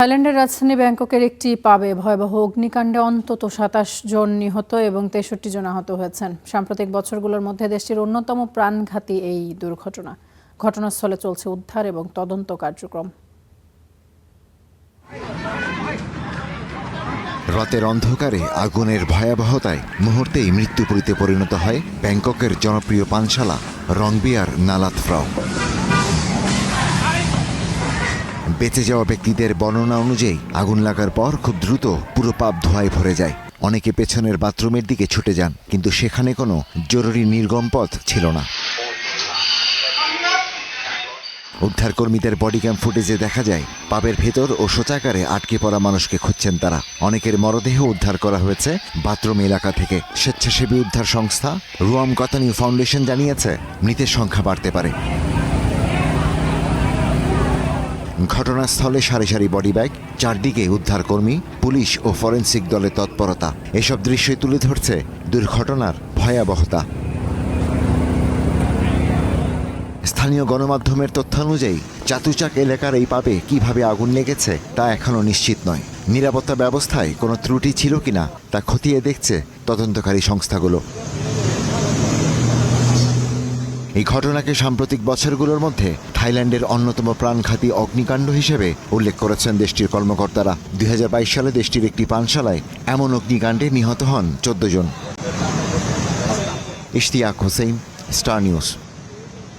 থাইল্যান্ডের রাজধানী ব্যাংককের একটি পাবে ভয়াবহ অগ্নিকাণ্ডে অন্তত ২৭ জন নিহত এবং ৬৩ জন আহত হয়েছেন। সাম্প্রতিক বছরগুলোর মধ্যে দেশটির অন্যতম প্রাণঘাতী এই দুর্ঘটনা। ঘটনাস্থলে চলছে উদ্ধার এবং তদন্ত কার্যক্রম। রাতের অন্ধকারে আগুনের ভয়াবহতায় মুহূর্তেই মৃত্যুপুরীতে পরিণত হয় ব্যাংককের জনপ্রিয় পানশালা রংবিয়ার নালাত ফ্রাও। বেঁচে যাওয়া ব্যক্তিদের বর্ণনা অনুযায়ী আগুন লাগার পর খুব দ্রুত পুরো পাব ধোঁয়ায় ভরে যায়। অনেকে পেছনের বাথরুমের দিকে ছুটে যান, কিন্তু সেখানে কোনো জরুরি নির্গম পথ ছিল না। উদ্ধারকর্মীদের বডি ক্যাম ফুটেজে দেখা যায় পাবের ভেতর ও শৌচাগারে আটকে পড়া মানুষকে খুঁজছেন তারা। অনেকের মরদেহ উদ্ধার করা হয়েছে বাথরুম এলাকা থেকে। স্বেচ্ছাসেবী উদ্ধার সংস্থা রুয়াম কতানিউ ফাউন্ডেশন জানিয়েছে মৃতের সংখ্যা বাড়তে পারে। ঘটনাস্থলে সারি সারি বডি ব্যাগ, চারদিকে উদ্ধারকর্মী, পুলিশ ও ফরেনসিক দলের তৎপরতা। এসব দৃশ্যই তুলে ধরছে দুর্ঘটনার ভয়াবহতা। স্থানীয় গণমাধ্যমের তথ্যানুযায়ী চাতুচাক এলাকার এই পাবে কিভাবে আগুন লেগেছে তা এখনও নিশ্চিত নয়। নিরাপত্তা ব্যবস্থায় কোনো ত্রুটি ছিল কিনা তা খতিয়ে দেখছে তদন্তকারী সংস্থাগুলো। এই ঘটনাকে সাম্প্রতিক বছরগুলোর মধ্যে থাইল্যান্ডের অন্যতম প্রাণঘাতী অগ্নিকাণ্ড হিসেবে উল্লেখ করেছেন দেশটির কর্মকর্তারা। ২০২২ সালে দেশটির একটি পানশালায় এমন অগ্নিকাণ্ডে নিহত হন ১৪ জন। Ishtiaq Hossain, Star news.